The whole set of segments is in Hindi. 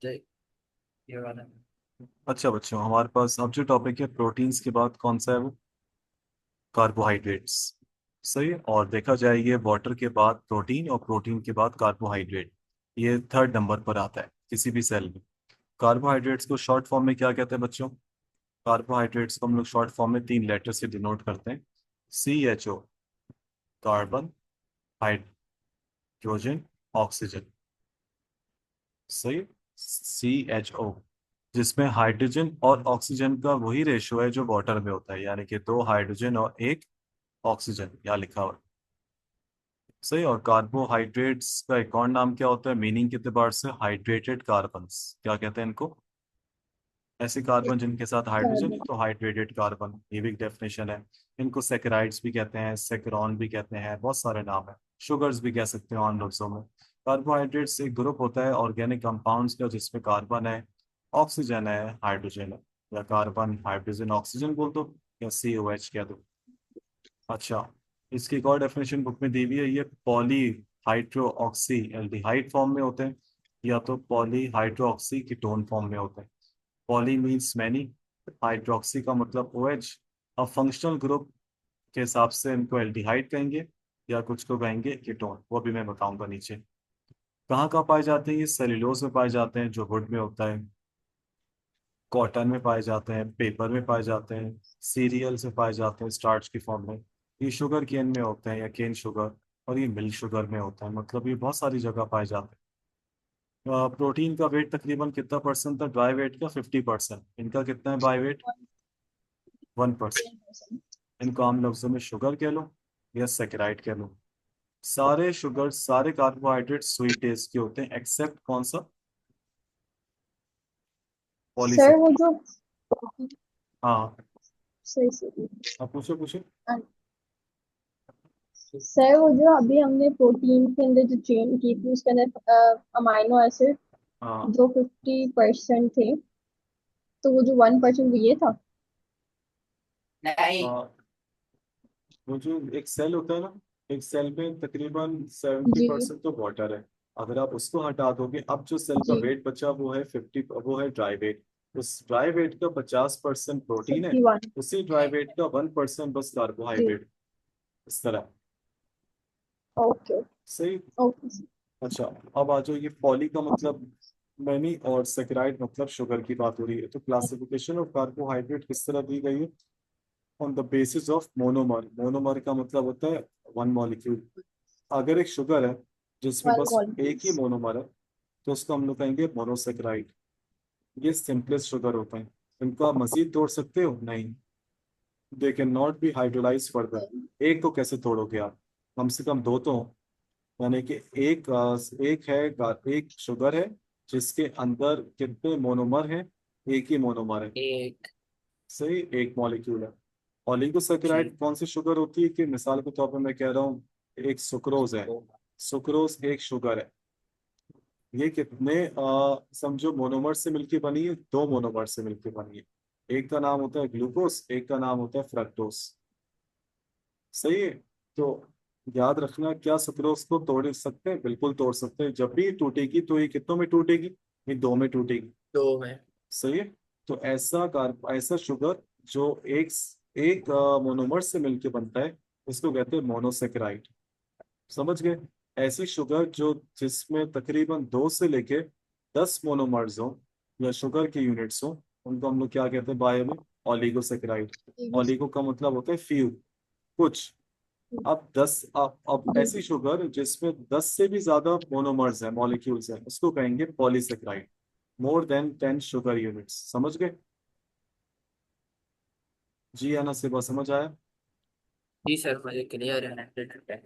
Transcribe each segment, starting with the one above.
ये वाला। अच्छा बच्चों, हमारे पास अब जो टॉपिक है प्रोटीन्स के बाद कौन सा है वो? कार्बोहाइड्रेट्स। सही है। और देखा जाए ये वाटर के बाद प्रोटीन और प्रोटीन के बाद कार्बोहाइड्रेट, ये थर्ड नंबर पर आता है किसी भी सेल में। कार्बोहाइड्रेट्स को शॉर्ट फॉर्म में क्या कहते हैं बच्चों? कार्बोहाइड्रेट्स को हम लोग शॉर्ट फॉर्म में 3 लेटर से डिनोट करते हैं। CHO, carbon, hydrogen, oxygen. सही। CHO, जिसमें हाइड्रोजन और ऑक्सीजन का वही रेशो है जो वाटर में होता है, यानी कि 2 हाइड्रोजन और 1 ऑक्सीजन, यहाँ लिखा हुआ है। सही। और कार्बोहाइड्रेट्स का एक और नाम क्या होता है मीनिंग के एतबार से? Hydrated carbons. क्या कहते हैं इनको? ऐसे कार्बन जिनके साथ हाइड्रोजन है कार्बन। तो हाइड्रेटेड कार्बन, ये भी डेफिनेशन है। इनको सेकेराइड्स भी कहते हैं, सेक्रोन भी कहते हैं, बहुत सारे नाम है। शुगर्स भी कह सकते हैं आम लफ्जों में। कार्बोहाइड्रेट्स एक ग्रुप होता है ऑर्गेनिक कंपाउंड्स का जिसमें कार्बन है, ऑक्सीजन है, हाइड्रोजन है। या कार्बन हाइड्रोजन ऑक्सीजन बोल दो, या COH कह दो। अच्छा, इसकी एक और डेफिनेशन बुक में दी हुई है, ये poly hydro oxy aldehyde form में होते हैं, या तो poly hydro oxy ketone form में होते हैं। पॉली मीन्स मैनी, हाइड्रोक्सी का मतलब OH। अब फंक्शनल ग्रुप के हिसाब से इनको एल्डिहाइड कहेंगे, या कुछ को कहेंगे कीटोन, वो भी मैं बताऊंगा नीचे। कहाँ कहाँ पाए जाते हैं ये? सेल्यूलोज में पाए जाते हैं जो वुड में होता है, कॉटन में पाए जाते हैं, पेपर में पाए जाते हैं, सीरियल से पाए जाते हैं स्टार्च की फॉर्म में, ये शुगर केन में होते हैं या केन शुगर, और ये मिल्क शुगर में होता है। मतलब ये बहुत सारी जगह पाए जाते हैं। प्रोटीन का वेट तकरीबन कितना परसेंट था ड्राई वेट का? 50%। इनका कितना है बाय वेट? 1%। 10%। इनको आम लफ्जों में शुगर कह लो या सेकेराइड कह लो। सारे शुगर, सारे कार्बोहाइड्रेट स्वीट टेस्ट के होते हैं एक्सेप्ट कौन सा? सर वो पॉलीसेकेराइड। जो हाँ। सही सही। अब पूछो पूछो। सर वो जो अभी हमने प्रोटीन के अंदर जो चेन की थी उसके अंदर अमाइनो एसिड हाँ। जो 50% थे, तो वो जो 1% वो ये था। नहीं। वो जो एक सेल होता है ना, एक सेल में तकरीबन 70 जी। परसेंट तो वाटर है। अगर आप उसको हटा दोगे, अब जो सेल का जी। वेट बचा वो है 50, वो है ड्राई वेट। उस ड्राई वेट का 50% प्रोटीन है, 51। उसी ड्राई वेट का 1% बस जी। कार्बोहाइड्रेट। इस तरह। ओके। सही। ओके। अच्छा, अब आ जाओ, ये पॉली का मतलब मैनी और सेकेराइड मतलब शुगर की बात हो रही है, तो क्लासिफिकेशन ऑफ कार्बोहाइड्रेट किस तरह दी गई है? On the basis of monomer. Monomer का मतलब होता है वन मॉलिक्यूल। अगर एक शुगर है जिसमें वन बस एक ही मॉलिक्यूल्स। मोनोमर है, तो उसको हम लोग कहेंगे मोनोसेक्राइड। ये सिंपलेस्ट शुगर होता है। इनको आप मजीद तोड़ सकते हो? नहीं। They can not be hydrolyse further. एक को कैसे तोड़ोगे आप? कम से कम दो तो हों। यानी कि एक शुगर है जिसके अंदर कितने मोनोमर हैं? एक ही मोनोमर है। एक। सही, एक मॉलिक्यूल है। जी। ऑलिगोसेकेराइड कौन सी शुगर होती है? कि मिसाल के तौर पर मैं कह रहा हूँ, एक सुक्रोज है। सुक्रोज एक शुगर है। ये कितने समझो मोनोमर से मिलकर बनी है? 2 मोनोमर से मिलकर बनी है। एक का नाम होता है ग्लूकोस, एक का नाम होता है फ्रक्टोस। सही है। तो याद रखना, क्या सुक्रोज को तोड़ सकते हैं? बिल्कुल तोड़ सकते हैं। जब भी ये टूटेगी तो ये कितनों में टूटेगी? ये दो में टूटेगी। दो में। सही है। तो ऐसा शुगर जो एक एक मोनोमर से मिलके बनता है, उसको कहते हैं मोनोसेकेराइड। समझ गए? ऐसी शुगर जो जिसमें तकरीबन 2 से लेके 10 मोनोमर्स हो या शुगर की यूनिट्स हो, उनको हम लोग क्या कहते हैं बायो में? ऑलिगोसेकेराइड। ऑलिगो का मतलब होता है फ्यू, कुछ। अब 10, अब जी। ऐसी शुगर जिसमें 10 से भी ज्यादा मोनोमर्स हैं, मॉलिक्यूल्स हैं, उसको कहेंगे polysaccharide. More than 10 sugar units. समझ गए? जी आना से बात समझ आया? जी सर, मुझे क्लियर है 100%।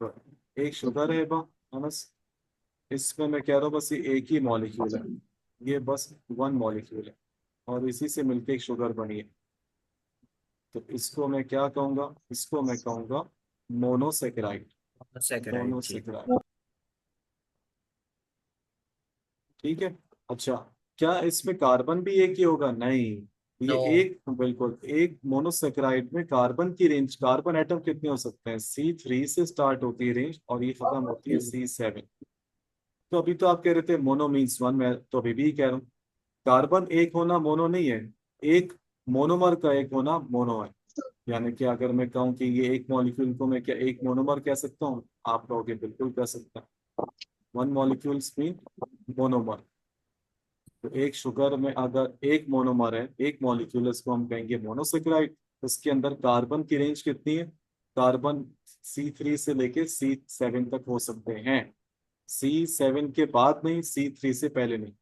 तो एक शुगर है बा अनस, इसमें मैं कह रहा हूँ बस ये एक ही मॉलिक्यूल है। ये बस वन मॉलिक्यूल है, और इसी से मिलके एक शुगर बनी है। तो इसको मैं क्या कहूँगा? इसको मैं कहूँगा मोनोसेकेराइड। सेकेंड जी। मोनोसेकेराइड। ठीक है। अच्छा, क्या इसमें कार्बन भी एक ही होगा? नहीं। ये नो। एक, बिल्कुल एक मोनोसेकेराइड में कार्बन की रेंज, कार्बन एटम कितने हो सकते हैं? C3 से स्टार्ट होती है रेंज, और ये खत्म होती है C7। तो अभी तो आप कह रहे थे मोनो मीन्स वन, मैं तो अभी भी कह रहा हूँ कार्बन एक होना मोनो नहीं है, एक मोनोमर का एक होना मोनो है। यानी कि अगर मैं कहूँ कि ये एक मॉलिक्यूल को मैं क्या एक मोनोमर कह सकता हूँ, आप कहोगे बिल्कुल कह सकता हैं। One molecules mean monomer. तो एक शुगर में अगर एक मोनोमर है, एक मॉलिक्यूल, इसको हम कहेंगे मोनोसेक्राइड। उसके अंदर कार्बन की रेंज कितनी है? कार्बन C3 से लेके C7 तक हो सकते हैं। C7 के बाद नहीं, C3 से पहले नहीं।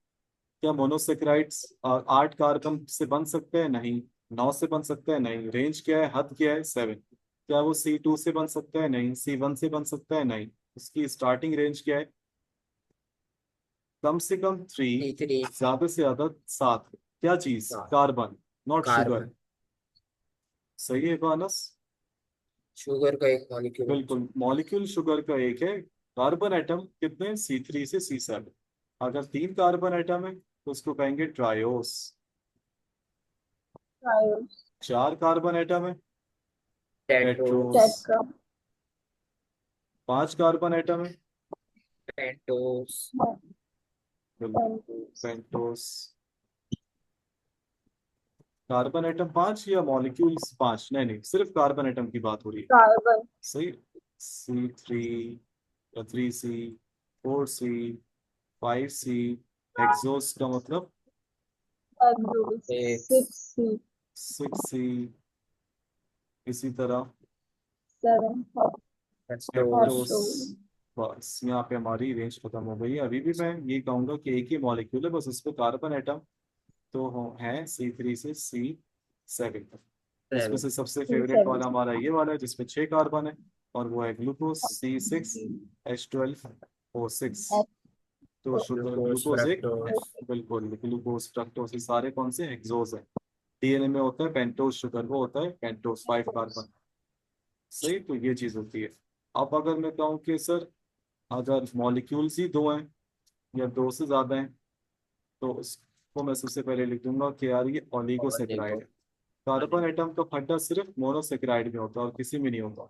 क्या मोनोसेक्राइड्स 8 कार्बन से बन सकते हैं? नहीं। 9 से बन सकते हैं? नहीं। रेंज क्या है, हद क्या है? 7। क्या वो C2 से बन सकता है? नहीं। C1 से बन सकता है? नहीं। उसकी स्टार्टिंग रेंज क्या है? कम से कम 3, C3 ज्यादा से ज्यादा 7। क्या चीज? Carbon, not sugar. कार्बन, सही है मानस? शुगर का एक मॉलिक्यूल। बिल्कुल, मॉलिक्यूल शुगर का एक है। कार्बन एटम कितने? C3 से C7। अगर 3 कार्बन एटम है तो उसको कहेंगे ट्रायोस। ट्रायोस। 4 कार्बन एटम है tetrose. Tetrose, tetra. 5 carbon atom है pentose, pentose. Pentose. Carbon atom 5 या मॉलिक्यूल्स 5? नहीं नहीं, सिर्फ कार्बन एटम की बात हो रही है। कार्बन। सही। C3 या 3C, 4C, 5C। एग्जॉस का मतलब हेक्सोस। Six, 6C। 6C। इसी तरह 7 पेंटोस, हेप्टोस। हेक्सोस। बस यहाँ पे हमारी रेंज खत्म हो गई है। अभी भी मैं ये कहूंगा कि एक ही मॉलिक्यूल है, बस उस पर कार्बन एटम तो है C3 से C7 तक। उसमें सेवन, से सबसे फेवरेट वाला C7। हमारा ये वाला है जिसमें 6 कार्बन है, और वो है ग्लूकोज C6H12O6। तो शुगर ग्लूकोज, ग्लूकोज एक, फ्रक्टोज, बिल्कुल, ग्लूकोज फ्रक्टोज ये सारे कौन से हेक्सोज है। DNA में होता है पेंटोज शुगर, वो होता है पेंटोज 5 कार्बन। सही, तो ये चीज होती है। अब अगर मैं कहूँ कि सर अगर मॉलिक्यूल्स ही दो हैं या दो से ज्यादा हैं, तो उसको मैं सबसे पहले लिख दूंगा कि यार ये और ऑलिगोसेक्राइड देखो है। कार्बन एटम का फड्डा सिर्फ मोनोसेक्राइड में होता है और किसी में नहीं होता।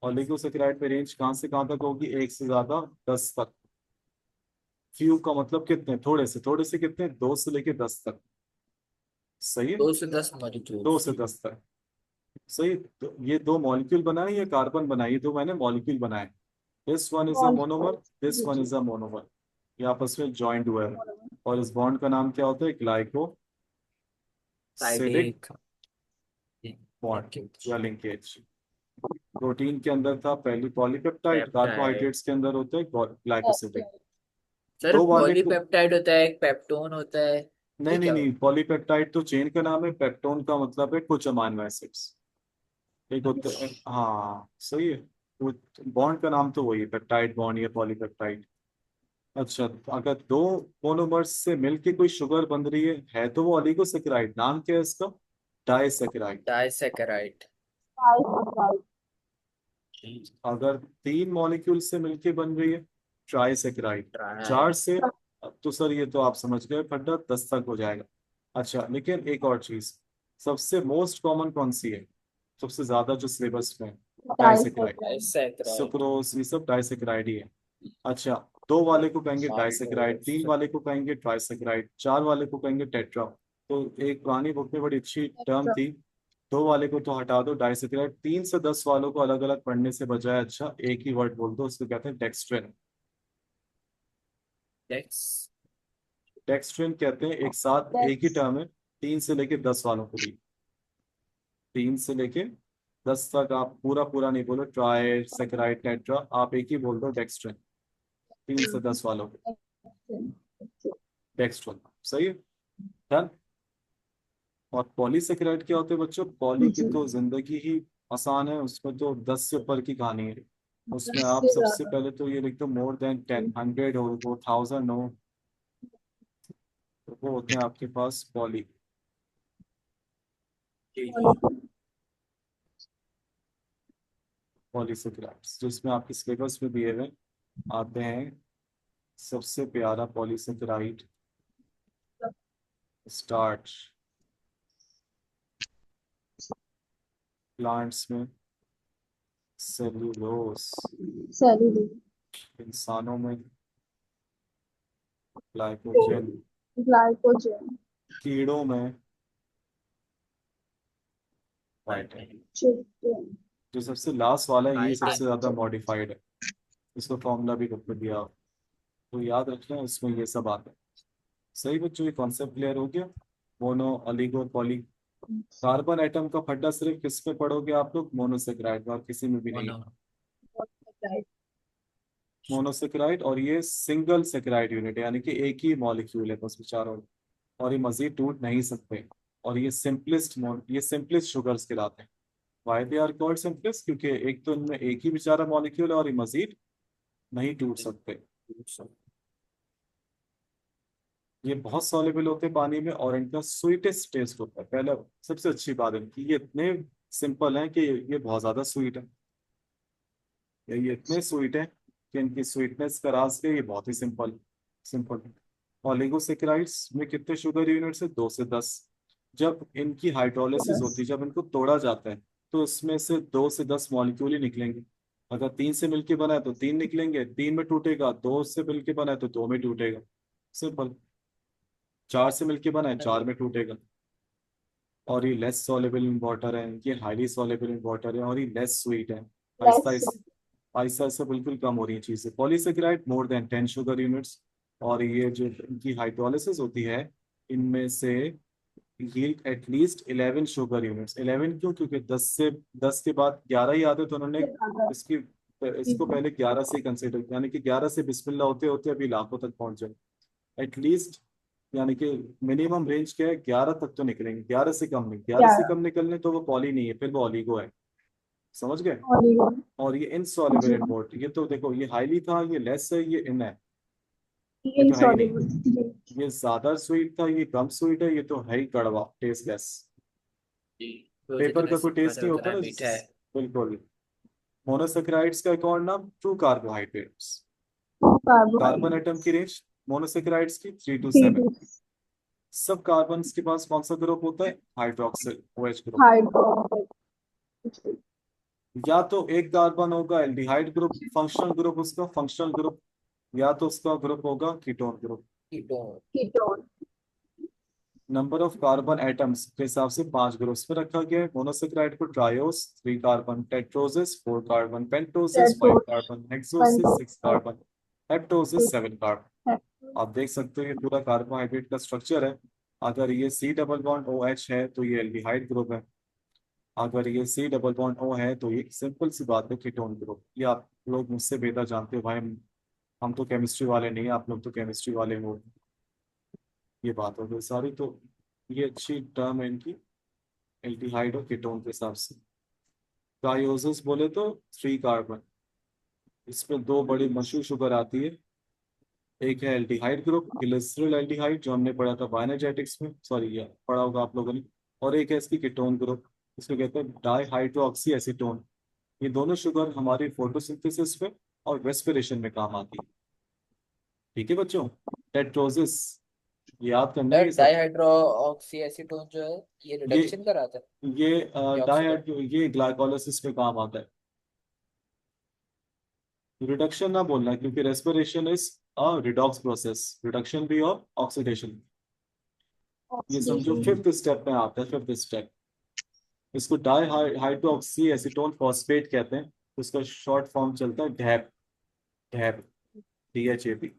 ऑलिगोसेक्राइड में रेंज कहाँ से कहाँ तक होगी? एक से ज्यादा 10 तक। फ्यू का मतलब कितने? थोड़े से कितने? 2 से लेके 10 तक। सही है। 2 से 10 दो मॉलिक्यूल्स। से दस तक सही। तो ये दो मॉलिक्यूल बनाए या कार्बन बनाए? ये दो मैंने मॉलिक्यूल बनाए। This one is a monomer, molecule. This जी वन जी। Is a monomer. ये आपस में ज्वाइंट हुआ है। और इस बॉन्ड का नाम क्या होता है? ग्लाइकोसिलिक साइडिक बॉन्ड लिंकेज, या लिंकेज। प्रोटीन के अंदर था पहली पॉलीपेप्टाइड, पेप्टाइड। कार्बोहाइड्रेट्स के अंदर होता है ग्लाइकोसिलिक। सर दो वाले को पॉलीपेप्टाइड होता है, एक पेप्टोन होता है, ये नहीं नहीं क्या नहीं, होता पॉलीपेप्टाइड तो चेन का नाम है, पेप्टोन का मतलब है कुछ अमाइनो एसिड्स। एक होता है, हाँ सही है। बॉन्ड का नाम तो वही है, पेप्टाइड बॉन्ड या पॉलीपेप्टाइड। अच्छा, तो अगर दो मोनोमर्स से मिलके कोई शुगर बन रही है तो वो ऑलिगोसेकेराइड। नाम क्या है इसका? डाइसेकेराइड। है? Disaccharide, disaccharide. अगर 3 मॉलिक्यूल से मिलके बन रही है, ट्राइसेकेराइड। ट्राई, 4 से, अब तो सर ये तो आप समझ गए, फटा 10 तक हो जाएगा। अच्छा, लेकिन एक और चीज, सबसे मोस्ट कॉमन कौन सी है? सबसे ज्यादा जो सिलेबस में? डाइसेकेराइड। डाइसेकेराइड। डाइसेकेराइड, सुक्रोज, ये सब डाइसेकेराइड ही है। अच्छा, दो वाले को कहेंगे डाइसेकेराइड, माल्टोस, 3 वाले को कहेंगे ट्राइसेकेराइड, 4 वाले को कहेंगे टेट्रा। तो एक पुरानी बुक में बड़ी अच्छी टर्म थी, दो वाले को तो हटा दो, डाइसेकेराइड। 3 से 10 वालों को अलग अलग पढ़ने से बजाय अच्छा एक ही वर्ड बोल दो, उसको कहते हैं डेक्स्ट्रिन। डेक्स, डेक्स्ट्रिन कहते हैं, एक साथ एक ही डेक्स। टर्म है 3 से लेके 10 वालों को भी। 3 से लेके 10 तक आप पूरा पूरा नहीं बोलो, ट्राई सेकेराइड टेट्रा, आप एक ही बोल दो डेक्स्ट्रिन। 3 से 10 वालों को डेक्स्ट्रिन। सही है। डन। और पॉलीसेकेराइड क्या होते हैं बच्चों? पॉली की जी। तो जिंदगी ही आसान है, उसमें तो 10 से ऊपर की कहानी है। उसमें 10 आप से सबसे ज्यादा। पहले तो ये लिख दो मोर देन 10, 100 हो, वो 1000 हो, तो वो होते हैं आपके पास पॉली मॉलिक्यूल। पॉलीसेकेराइड्स, जिसमें आपके सिलेबस में दिए हुए आते हैं। सबसे प्यारा पॉलीसेकेराइड स्टार्च, प्लांट्स में सेल्यूलोस, सेल्यूलोज। इंसानों में ग्लाइकोजन ग्लाइकोजन, कीड़ों में राइट है। चिकन, जो सबसे लास्ट वाला है ये सबसे Chitin. ज्यादा मॉडिफाइड है, इसको फॉर्मूला भी कर दिया आप, तो याद रखना इसमें ये सब आता है। सही बच्चों, ये कॉन्सेप्ट क्लियर हो गया। मोनो अलिगो पॉली, कार्बन एटम का फड्डा सिर्फ किस में पढ़ोगे आप लोग, मोनोसेक्राइड में, और किसी में भी नहीं है। Mono. मोनोसेक्राइड, और ये सिंगल सेक्राइड यूनिट है, यानी कि एक ही मॉलिक्यूल है बस विचारों में, और ये मजीद टूट नहीं सकते। और ये सिंपलेस्ट शुगर्स कहलाते हैं। Why they are called simplest, क्योंकि एक तो इनमें एक ही बेचारा मॉलिक्यूल है और ये मजीद नहीं टूट सकते। ये बहुत सॉल्युबल होते हैं पानी में, और इनका स्वीटेस्ट टेस्ट होता है। पहला सबसे अच्छी बात है कि ये इतने सिंपल हैं कि ये बहुत ज्यादा स्वीट है। ये इतने स्वीट है कि इनकी स्वीटनेस का राज है, ये बहुत ही सिंपल सिंपल। ऑलिगोसेकेराइड्स में कितने शुगर यूनिट्स है, 2 से 10। जब इनकी हाइड्रोलिसिस होती है, जब इनको तोड़ा जाता है, तो इसमें से 2 से 10 मॉलिक्यूल ही निकलेंगे। अगर 3 से मिलके बना है तो 3 निकलेंगे, 3 में टूटेगा, 2 से मिलके बना है तो 2 में टूटेगा, सिंपल। 4 से मिलके बना है, 4 में टूटेगा। और ये लेस सॉल्युबल इन वाटर है, ये हाईली सॉल्युबल इन वाटर है, और ये लेस स्वीट है। आहिस्ता लेस, आहिस्ता आहिस्ता बिल्कुल कम हो रही है चीजें। Polysaccharide more than 10 sugar units, और ये जो इनकी हाइड्रोलिसिस होती है, इनमें से यील्ड एटलीस्ट 11 शुगर यूनिट्स। 11 क्यों, क्योंकि 10 के बाद 11 ही आते, तो उन्होंने इसकी इसको पहले 11 से कंसिडर, यानी कि 11 से बिस्मिल्लाह होते होते अभी लाखों तक पहुंच जाए एटलीस्ट। यानी कि मिनिमम रेंज क्या है, 11 तक तो निकलेंगे, 11 से कम नहीं। 11 से 11, कम निकलने तो वो पॉली नहीं है, फिर वो ऑलिगो है। समझ गए। ऑलिगो, और ये इनसॉल्युबल जी, इन वाटर, ये तो देखो, ये हाईली था, ये लेस है, ये इन है, ये तो है ही नहीं। इनसॉल्युबल, जी, ये ज्यादा स्वीट था, ये कम स्वीट है, ये तो है ही कड़वा, टेस्टलेस। तो पेपर जितना का कोई टेस्ट सिंपल है नहीं होता उतना ना। मीठा है। बिल्कुल। मोनोसेक्राइड्स का एक और नाम true carbohydrates. Carbon carbohydrate, atom की रेंज मोनोसेक्राइड्स की 3 to 7। 3 सब कार्बन के पास कौन सा ग्रुप होता है, हाइड्रोक्सिल OH ग्रुप। हाइड्रोजन, या तो एक कार्बन होगा एल्डिहाइड ग्रुप, फंक्शनल ग्रुप उसका फंक्शनल ग्रुप, या तो उसका ग्रुप होगा ketone group. Ketone. Ketone, number of carbon atoms के हिसाब से 5 ग्रुप्स में रखा गया है। मोनोसेक्राइड को triose 3 carbon, tetroses 4 carbon, pentoses 5 carbon, hexoses 6 carbon, heptoses 7 carbon. आप देख सकते हो ये पूरा कार्बोहाइड्रेट का स्ट्रक्चर है। अगर ये C डबल बॉन्ड OH है तो ये एल्डिहाइड ग्रुप है। अगर ये C डबल बॉन्ड O है तो ये सिंपल सी बात है, कीटोन ग्रुप। ये आप लोग मुझसे बेहतर जानते हो भाई, हम तो केमिस्ट्री वाले नहीं, आप लोग तो केमिस्ट्री वाले हो। ये बात हो गई सारी, तो ये अच्छी टर्म है इनकी, एल्डिहाइड और कीटोन के हिसाब से। ट्रायोसिस बोले तो 3 कार्बन, इसमें दो बड़ी मशहूर शुगर आती है। एक है एल्डिहाइड ग्रुप, ग्लिसरॉल एल्डिहाइड, जो हमने पढ़ा था बायोएनर्जेटिक्स में, सॉरी ये पढ़ा होगा आप लोगों ने। और एक है इसकी कीटोन ग्रुप, इसको कहते हैं डाईहाइड्रोक्सी एसीटोन। ये दोनों शुगर हमारी फोटोसिंथेसिस में और रेस्पिरेशन में काम आती है। ठीक है बच्चों। टेट्रोसिस याद करना है सर ये सब। डाइहाइड्रो ऑक्सी एसीटोन जो है ये ये रिडक्शन कराता है ये या ऑक्सीडेशन. डाईहाइड्रो, ये ग्लाइकोलाइसिस में काम आता है। रिडक्शन ना बोलना, क्योंकि respiration is a redox process, reduction भी और ऑक्सीडेशन। ये समझो ऑक्सीडेशन, फिफ्थ स्टेप में आता है, फिफ्थ स्टेप। इसको डाई हाइड्रोक्सी एसीटोन फॉस्फेट कहते हैं। उसका शॉर्ट फॉर्म चलता है dap, dap, DHAP।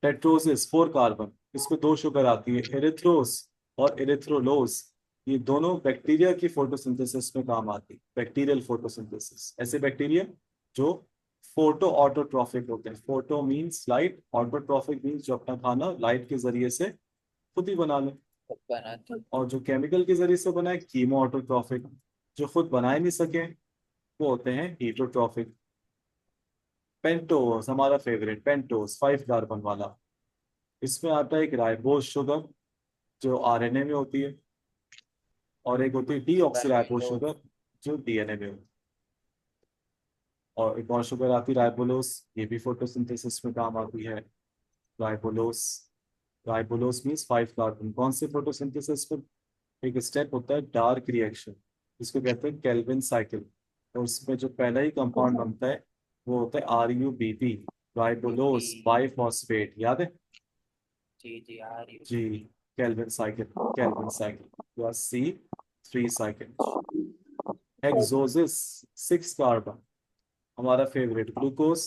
Tetroses 4 carbon, इसमें दो शुगर आती है, एरिथ्रोस और एरिथ्रोलोस। ये दोनों बैक्टीरिया की फोटोसिंथेसिस में काम आती है, बैक्टीरियल फोटोसिंथेसिस। ऐसे बैक्टीरिया जो फोटो ऑटोट्रॉफिक होते हैं। Photo means light, autotrophic means जो अपना खाना लाइट के जरिए से खुद ही बना ले। बनाते हैं. और जो केमिकल के जरिए से बनाए, कीमो ऑटोट्रॉफिक। जो खुद बना ही नहीं सके, वो होते हैं हीटोट्रॉफिक। पेंटोस हमारा फेवरेट, पेंटोस 5 कार्बन वाला। इसमें आता है एक राइबोज शुगर, जो RNA में होती है, और एक होती है डीऑक्सीराइबोज राइबोलोज. शुगर, जो DNA में होती है। और एक और शुगर आती है राइबोलोस, ये भी फोटोसिंथेसिस में काम आती है। Ribulose, ribulose means 5 carbon. कौन से फोटोसिंथेसिस में एक स्टेप होता है डार्क रिएक्शन, जिसको कहते हैं केल्विन साइकिल। और उसमें जो पहला ही कंपाउंड बनता है वो होता है RuBP, राइबोलोज जी बाइफॉस्फेट, याद है? जी जी आ रही है। जी। केल्विन साइकिल या सी 3 साइकिल। हेक्सोसिस 6 कार्बन। हमारा फेवरेट ग्लूकोज,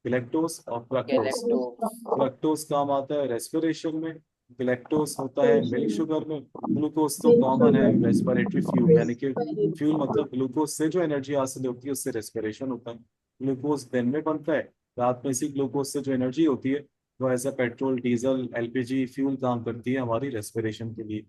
ग्लैक्टोज और फ्रक्टोज। गैलेक्टोस। फ्रक्टोज काम आता है रेस्पिरेशन में, ग्लैक्टोज होता है मिल्क शुगर में, ग्लूकोज तो मिल्क कॉमन है शुगर, रेस्पिरेटरी फ्यूल, यानी कि फ्यूल रेस्पिरेटरी। मतलब ग्लूकोज से जो एनर्जी हासिल होती है उससे रेस्पिरेशन होता है। ग्लूकोज दिन में बनता है, रात में इसी ग्लूकोज से जो एनर्जी होती है वो as a petrol diesel LPG fuel काम करती है हमारी रेस्पिरेशन के लिए।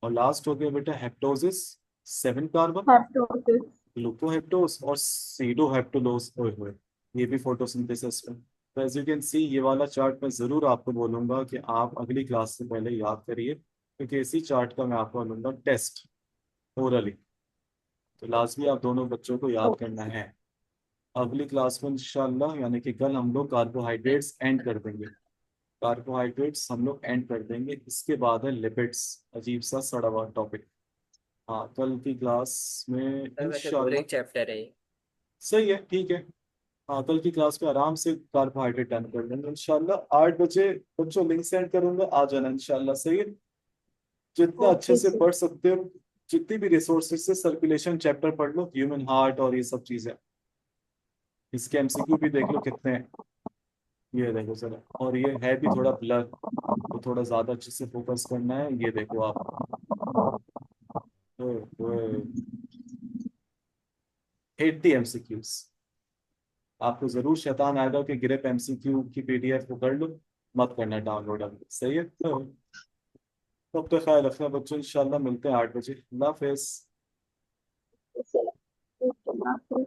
और लास्ट हो गया बेटा हेप्टोसिस 7 कार्बन। हेप्टोसिस। ग्लूकोहेप्टोस और सीडोहेप्टोलोस, ओए होए, ये भी फोटोसिंथेसिस में। तो एज यू कैन सी ये वाला चार्ट मैं जरूर आपको बोलूंगा कि आप अगली क्लास से पहले याद करिए, क्योंकि इसी चार्ट का मैं आपको लूंगा टेस्ट ओरली। तो लाजमी आप दोनों बच्चों को याद ओके करना है। अगली क्लास में इंशाल्लाह यानी कि कल हम लोग कार्बोहाइड्रेट्स एंड कर देंगे। कार्बोहाइड्रेट्स हम लोग एंड कर देंगे, इसके बाद है लिपिड्स, अजीब सा सड़ा हुआ टॉपिक। हाँ कल की क्लास में सर वैसे इंशाल्लाह। बोरिंग चैप्टर है ये। सही है, ठीक है। हाँ कल की क्लास में आराम से कार्बोहाइड्रेट डन कर लेंगे इंशाल्लाह। 8 बजे बच्चों लिंक सेंड करूंगा, आ जाना इंशाल्लाह, सही है। जितना अच्छे ओके से सर। पढ़ सकते हो, जितनी भी रिसोर्सेज से सर्कुलेशन चैप्टर पढ़ लो, ह्यूमन हार्ट और ये सब चीजें। इसके एमसीक्यू भी देख लो कितने हैं। ये देखो जरा, और ये है भी थोड़ा ब्लर, तो थोड़ा ज्यादा अच्छे से फोकस करना है। ये देखो आप, 80 MCQs। आपको जरूर शैतान आएगा कि ग्रेप एमसीक्यू की पीडीएफ को कर लो, मत करना डाउनलोड अभी, सही है। तब तक ख्याल रखना बच्चों, इंशाल्लाह मिलते हैं 8 बजे। अल्लाह हाफिज। Sir, okay,